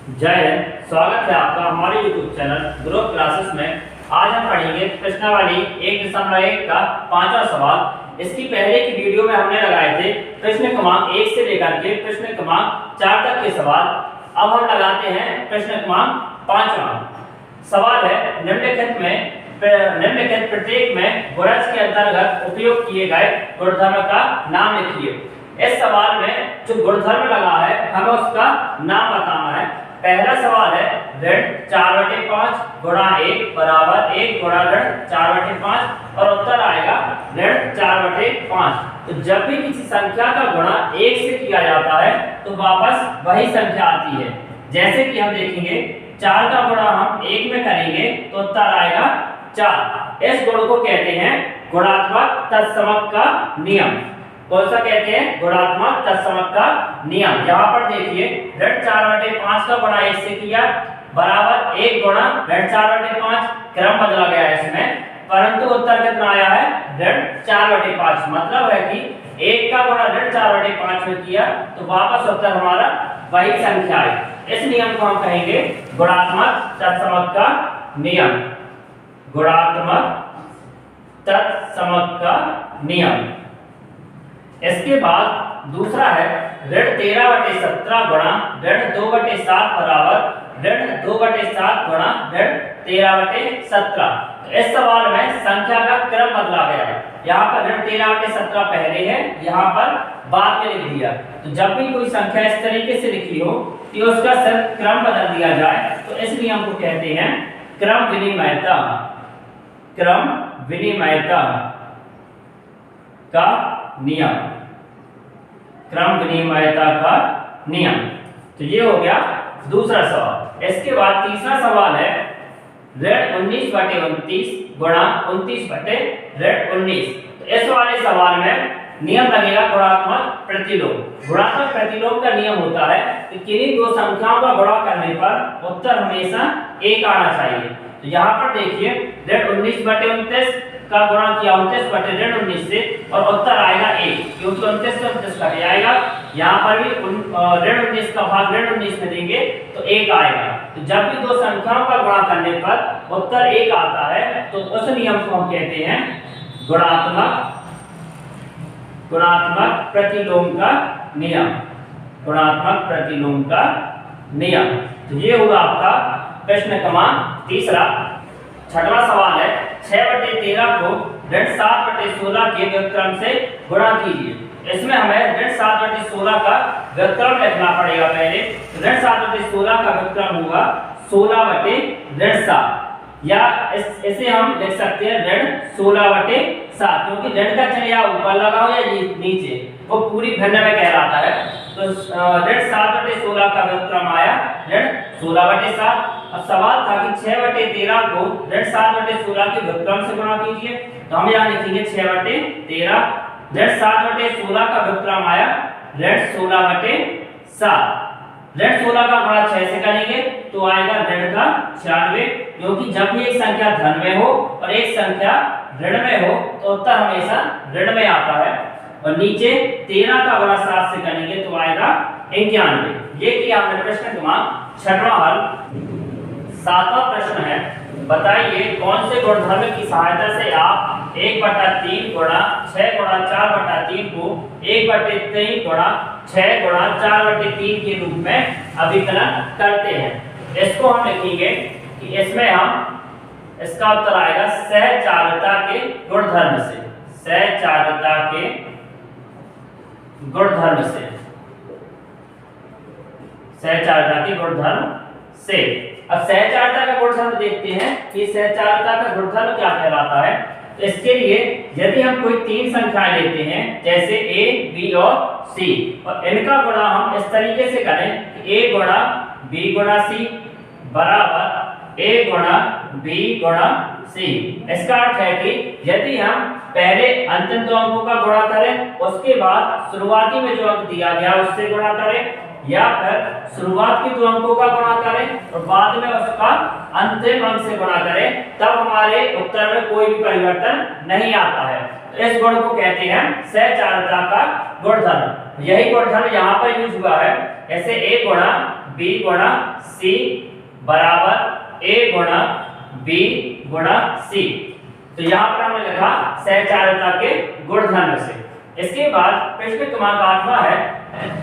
जय हिंद। स्वागत है आपका हमारे YouTube चैनल ग्रोथ क्लासेस में। आज हम पढ़ेंगे प्रश्नावली 1.1 का 5वां सवाल। इसकी पहले की वीडियो में हमने लगाए थे प्रश्न क्रमांक 1 से लेकर के प्रश्न क्रमांक 4 तक के सवाल। अब हम लगाते हैं प्रश्न क्रमांक 5वां सवाल है निम्नलिखित प्रत्येक में गुणज के अंतर्गत उपयोग किए गए गुणधर्म का नाम लिखिए। इस सवाल में जो गुणधर्म लगा है हमें उसका नाम बताना है। पहला सवाल है ऋण 4/5 गुणा 1 बराबर 1 गुणा ऋण 4/5 और उत्तर आएगा ऋण 4/5। तो जब भी किसी संख्या का गुणा 1 से किया जाता है तो वापस वही संख्या आती है। जैसे कि हम देखेंगे 4 का गुणा हम 1 में करेंगे तो उत्तर आएगा 4। इस गुण को कहते हैं गुणात्मक तत्समक का नियम। कौन सा कहते हैं? गुणात्मक तत्समक का नियम। यहाँ पर देखिए ऋण 4/5 का गुणा 1 से किया बराबर 1 गुणा ऋण 4/5। क्रम बदला गया है इसमें, परंतु उत्तर कितना आया है? ऋण 4/5। मतलब है कि 1 का गुणा ऋण 4/5 में किया तो वापस उत्तर हमारा वही संख्या आई। इस नियम को हम कहेंगे गुणात्मक तत्समक का नियम। गुणात्मक तत्समक का नियम। इसके बाद दूसरा है ऋण 13/17 गुणा ऋण 2/7 बराबर ऋण 2/7 गुणा ऋण 13/17। इस सवाल में संख्या का क्रम बदला गया है। यहाँ पर ऋण 13/17 पहले है, यहाँ पर बाद में लिख दिया। तो जब भी कोई संख्या इस तरीके से लिखी हो कि उसका सिर्फ क्रम बदल दिया जाए तो इस नियम को कहते हैं क्रम विनिमयता। क्रम विनिमयता का नियम। क्रम विनिमयता का नियम। तो ये हो गया दूसरा सवाल। इसके बाद तीसरा सवाल है ऋण 19/29 गुणा 29/19। तो इस वाले सवाल में नियम लगेगा गुणात्मक प्रतिलोम। गुणात्मक प्रतिलोम का नियम होता है कि किन्हीं दो संख्याओं का गुणा करने पर उत्तर हमेशा 1 आना चाहिए। तो यहाँ पर देखिए ऋण 19/29 का गुणा किया 29/19 से और उत्तर आएगा 1, क्योंकि 29 से 29 कट जाएगा। यहाँ पर भी ऋण 19 का भाग ऋण 19 में देंगे तो 1 आएगा। तो जब भी दो संख्याओं का गुणा करने पर उत्तर 1 आता है तो उस नियम को हम कहते हैं गुणात्मक प्रतिलोम का नियम। गुणात्मक प्रतिलोम का नियम। तो ये होगा आपका प्रश्न क्रमांक तीसरा। छठवां सवाल है 6/13 को ऋण 7/16 के व्युत्क्रम से गुणा कीजिए। इसमें हमें ऋण 7/16 का व्युत्क्रम लिखना पड़ेगा। पहले ऋण 7/16 का व्युत्क्रम होगा 16/7 या इसे हम लिख सकते हैं ऋण 16/7, क्योंकि ऋण का चिन्ह या ऊपर लगा हो या नीचे वो पूरी भिन्न में कहलाता है। तो ऋण 7/16 का व्युत्क्रम आया ऋण 16/7। अब सवाल था कि 6/13 को ऋण 7/16 के व्युत्क्रम से गुणा कीजिए। तो हम यहाँ लिखेंगे 6/13। ऋण 7/16 का व्युत्क्रम आया ऋण 16/7। ऋण 16 का गुणा 6 से करेंगे तो आएगा ऋण का 96, क्योंकि जब भी एक संख्या धन में हो और एक संख्या ऋण में हो तो उत्तर हमेशा ऋण में आता है। और नीचे 13 का गुणा 7 से करेंगे तो आएगा 91। ये किया हमने प्रश्न क्रमांक 6वां हल। 7वां प्रश्न है बताइए कौन से गुणधर्म की सहायता से आप 1/3 गुणा 6 गुणा 4/3 को 1/3 गुणा 6 गुणा 4/3 के रूप में अभिकलन करते हैं। इसको हम लिखेंगे कि इसमें हम इसका उत्तर आएगा सहचार्यता के गुणधर्म से। सहचार्यता के गुणधर्म से। सहचार्यता के गुणधर्म से। अब सहचार्यता का गुणधर्म देखते हैं कि सहचार्यता का गुणधर्म क्या कहलाता है। तो इसके लिए यदि हम कोई 3 संख्याएं लेते हैं जैसे a, b और c और इनका गुणा हम इस तरीके से करें कि a गुणा b गुणा c बराबर a गुणा b गुणा c। इसका अर्थ है कि यदि हम पहले अंतिम दो अंकों का गुणा करें उसके बाद शुरुआती में जो अंक दिया गया उससे गुणा करें, या फिर शुरुआत के दो अंकों का गुणा करें और बाद में उसका अंतिम अंक से गुणा करें, तब हमारे उत्तर में कोई भी परिवर्तन नहीं आता है। तो इस गुण को कहते हैं सहचार्यता का गुणधर्म। यही गुणधर्म यहाँ पर यूज हुआ है। ऐसे a गुणा b गुणा c C बराबर A गुणा B गुणा C। तो यहाँ पर हमने लिखा सहचारिता के गुणधर्म से। इसके बाद प्रश्न क्रमांक 8वां है,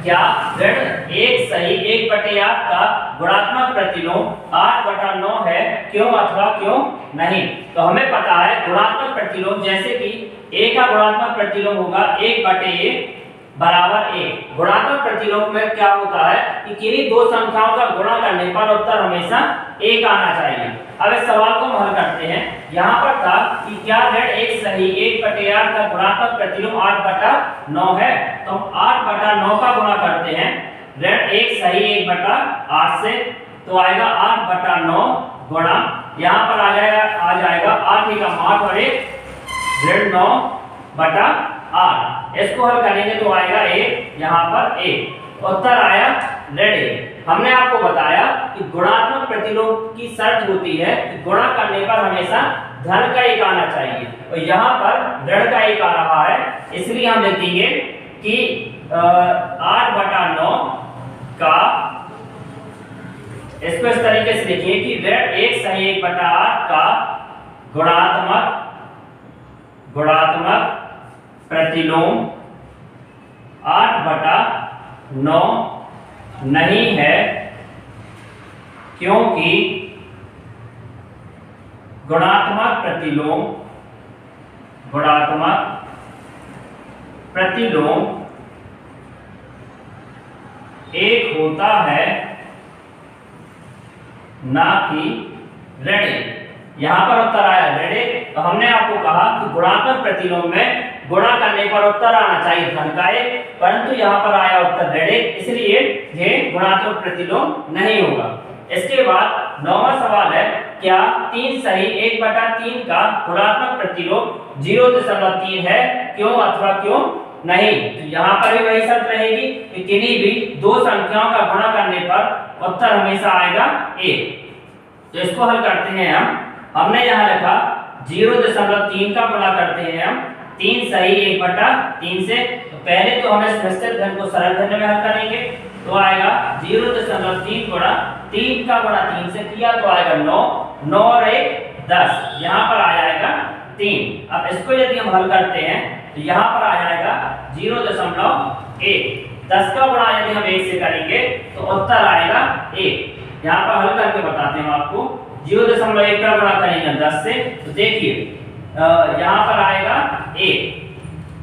क्या ऋण 1 सही 1/8 का गुणात्मक प्रतिलोम 8/9 है, क्यों अथवा क्यों नहीं। तो हमें पता है गुणात्मक प्रतिलोम, जैसे कि A का गुणात्मक प्रतिलोम होगा 1/A बराबर A। गुणात्मक प्रतिलोम में क्या होता है कि किन्हीं दो संख्याओं का गुणा करने पर उत्तर हमेशा 1 आना चाहिए। अब इस सवाल को हम हल करते हैं। यहाँ पर था कि क्या ऋण 1 सही 1/8 का गुणात्मक प्रतिलोम 8/9 है, तो हम 8/9 का गुणा करते हैं ऋण 1 सही 1/8 से, तो आएगा 8/9 गुणा, यहाँ पर आ जाएगा 8 का 8 और 1 ऋण 9/8। इसको हल करेंगे तो आएगा 1, यहाँ पर 1, उत्तर आया ऋण 1। हमने आपको बताया कि गुणात्मक प्रतिलोम की शर्त होती है कि गुणा करने पर हमेशा धन का 1 आना चाहिए, और यहाँ पर ऋण का 1 आ रहा है, इसलिए हम लिखेंगे कि 8/9 का, इसको इस तरीके से लिखिए कि ऋण 1 सही 1/8 का गुणात्मक प्रतिलोम 8/9 नहीं है, क्योंकि गुणात्मक प्रतिलोम 1 होता है, ना कि ऋण 1। यहाँ पर उत्तर आया ऋण 1। तो हमने आपको कहा कि गुणात्मक प्रतिलोम में गुणा करने पर उत्तर आना चाहिए धन का 1, परंतु यहाँ पर आया उत्तर ऋण 1, इसलिए ये गुणात्मक प्रतिलोम नहीं होगा। इसके बाद 9वां सवाल है, क्या 3 सही 1/3 का गुणात्मक प्रतिलोम 0.3 है, क्यों अथवा क्यों नहीं। तो यहाँ पर भी वही शर्त रहेगी कि किन्हीं भी दो संख्याओं का गुणा करने पर उत्तर हमेशा आएगा 1। तो इसको हल करते हैं हमने यहाँ लिखा 0.3 का गुणा करते हैं हम 3 सही 1/3 से। तो पहले तो हम इस निश्चित धन को सरल धन में हल करेंगे, तो आएगा 0.3 गुणा 3 का गुणा 3 से किया तो आएगा 9, 9 और 1 10, यहाँ पर आ जाएगा 3। अब इसको यदि हम हल करते हैं तो यहाँ पर आ जाएगा 0.1। 10 का गुणा यदि हम 1 से करेंगे तो उत्तर आएगा 1। यहाँ पर हल करके बताते हैं आपको। 0.1 का गुणा करेंगे 10 से, तो देखिए यहाँ पर आएगा 1,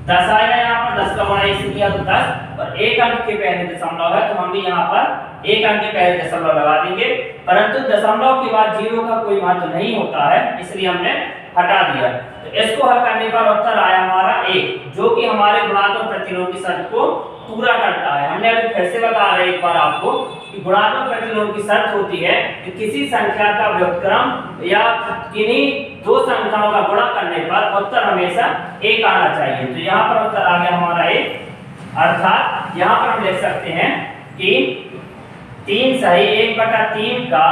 10 आएगा, यहाँ पर 10 का गुणा 1 से किया तो 10, और 1 अंक के पहले दशमलव है, तो हम भी यहाँ पर 1 अंक के पहले दशमलव लगा देंगे, परंतु दशमलव के बाद 0 का कोई महत्व नहीं होता है, इसलिए हमने हटा दिया। तो इसको हल करने पर उत्तर आया हमारा 1, जो कि हमारे गुणात्मक प्रतिलोम की शर्त को पूरा करता है। हमने अभी फिर से बता रहे एक बार आपको कि गुणात्मक प्रतिलोम की शर्त होती है कि किसी संख्या का व्युत्क्रम या किन्हीं दो संख्याओं का गुणा करने पर उत्तर हमेशा 1 आना चाहिए। तो यहाँ पर उत्तर आ गया हमारा 1, अर्थात यहाँ पर हम लिख सकते हैं कि 3 सही 1/3 का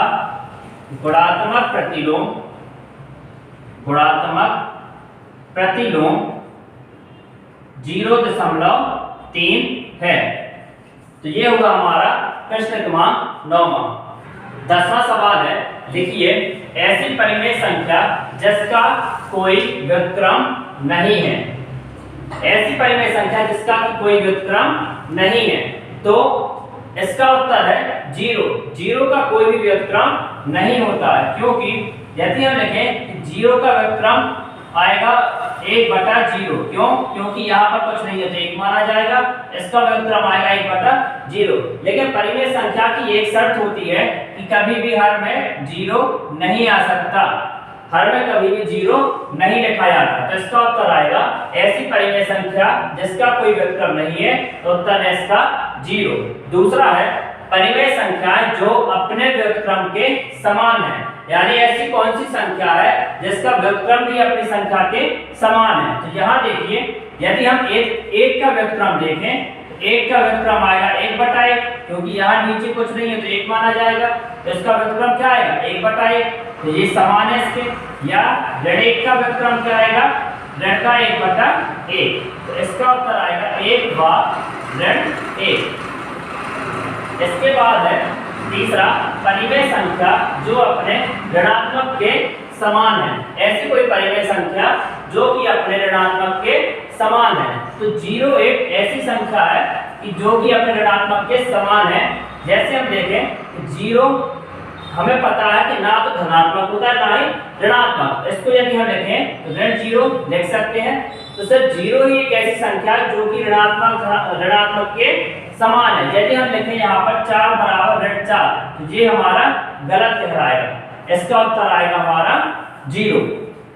गुणात्मक प्रतिलोम 0.3 है। तो ये होगा हमारा प्रश्न क्रमांक 9वां। 10वां सवाल है, लिखिए ऐसी परिमेय संख्या जिसका कोई व्युत्क्रम नहीं है। ऐसी परिमेय संख्या जिसका कोई व्युत्क्रम नहीं है, तो इसका उत्तर है 0। 0 का कोई भी व्युत्क्रम नहीं होता है, क्योंकि यदि हम लिखें 0 का व्युत्क्रम आएगा 1/0, क्यों? क्योंकि यहाँ पर कुछ नहीं है तो 1 माना जाएगा, इसका व्युत्क्रम आएगा 1/0। लेकिन परिमेय संख्या की एक शर्त होती है कि कभी भी हर में 0 नहीं आ सकता, हर में कभी भी 0 नहीं लिखा जाता। तो इसका उत्तर आएगा ऐसी परिमेय संख्या जिसका कोई व्युत्क्रम नहीं है, तो उत्तर है इसका 0। दूसरा है परिमेय संख्याएं जो अपने व्युत्क्रम के समान है, यानी ऐसी कौन सी संख्या है जिसका व्युत्क्रम भी अपनी संख्या के समान है। तो यहाँ देखिए यदि हम 1 का व्युत्क्रम देखें तो 1 का व्युत्क्रम आएगा 1/1, क्योंकि यहाँ नीचे कुछ नहीं है तो 1 माना जाएगा, तो इसका व्युत्क्रम क्या आएगा 1/1, तो ये समान है इसके। या ऋण 1 का व्युत्क्रम क्या आएगा ऋण का 1/1, तो इसका उत्तर आएगा 1 व ऋण 1। इसके बाद है तीसरा, परिमेय संख्या जो अपने ऋणात्मक के समान है। ऐसी कोई परिमेय संख्या जो कि अपने ऋणात्मक के समान है। तो 0 एक ऐसी संख्या है कि जो कि अपने ऋणात्मक के समान है। जैसे हम देखें 0 हमें पता है कि ना तो धनात्मक होता है ना ही ऋणात्मक। इसको यदि हम लिखें तो ऋण 0 लिख सकते हैं। तो सर 0 ही एक ऐसी संख्या है जो कि ऋणात्मक के समान है। यदि हम लिखें यहाँ पर 4 बराबर ऋण 4, तो ये हमारा गलत कहलाएगा। इसका उत्तर आएगा हमारा 0।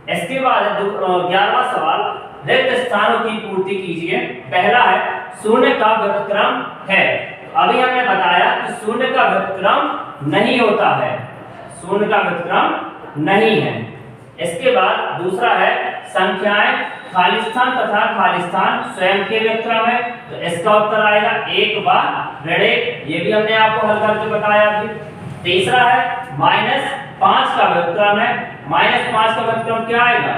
इसके बाद 11वां सवाल, रिक्त स्थानों की पूर्ति कीजिए। पहला है शून्य का व्युत्क्रम है। अभी हमने बताया कि शून्य का व्युत्क्रम नहीं होता है, शून्य का व्युत्क्रम नहीं है। इसके बाद दूसरा है संख्याएं खाली स्थान तथा खाली स्थान स्वयं के व्युत्क्रम है। तो इसका उत्तर आएगा 1 व ऋण 1। ये भी हमने आपको हल करके बताया अभी। तीसरा है -5 का व्युत्क्रम है। -5 का व्युत्क्रम क्या आएगा?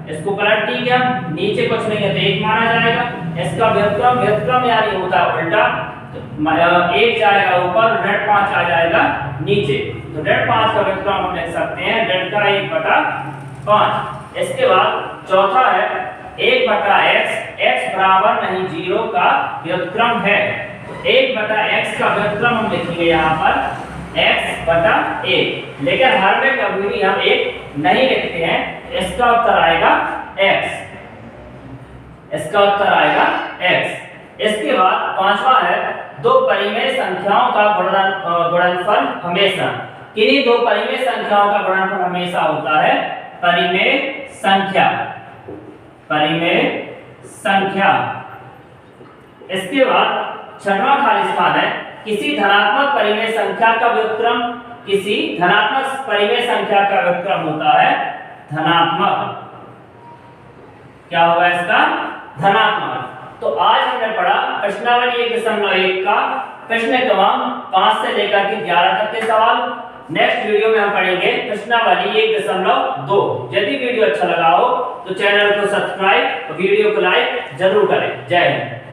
इसको पलट दीजिए हम, नीचे कुछ नहीं है तो 1 माना जाएगा। इसका व्युत्क्रम यानी होता है उल्टा, तो 1 जाएगा ऊपर, ऋण 5 आ जाएगा नीचे। तो ऋण 5 का व्युत्क्रम हम लिख सकते हैं ऋण का 1/5। इसके बाद चौथा है 1/x, x बराबर नहीं 0 का व्युत्क्रम है। तो 1/x का व्युत्क्रम हम लिखेंगे यहाँ पर x/1, लेकिन हर में कभी भी हम 1 नहीं लिखते हैं। इसका उत्तर आएगा x, इसका उत्तर आएगा x। इसके बाद पांचवा है दो परिमेय संख्याओं का गुणनफल हमेशा। किन्हीं दो परिमेय संख्याओं का गुणनफल हमेशा होता है परिमेय संख्या, परिमेय संख्या। इसके बाद छठवां खाली स्थान है किसी धनात्मक परिमेय संख्या का व्युत्क्रम, किसी धनात्मक परिमेय संख्या का व्युत्क्रम होता है धनात्मक। क्या होगा इसका? धनात्मक। तो आज हमने पढ़ा प्रश्नावली 1.1 का प्रश्न क्रमांक 5 से लेकर के 11 तक के सवाल। नेक्स्ट वीडियो में हम पढ़ेंगे प्रश्नावली 1.2। यदि वीडियो अच्छा लगा हो तो चैनल को सब्सक्राइब और वीडियो को लाइक जरूर करें। जय हिंद।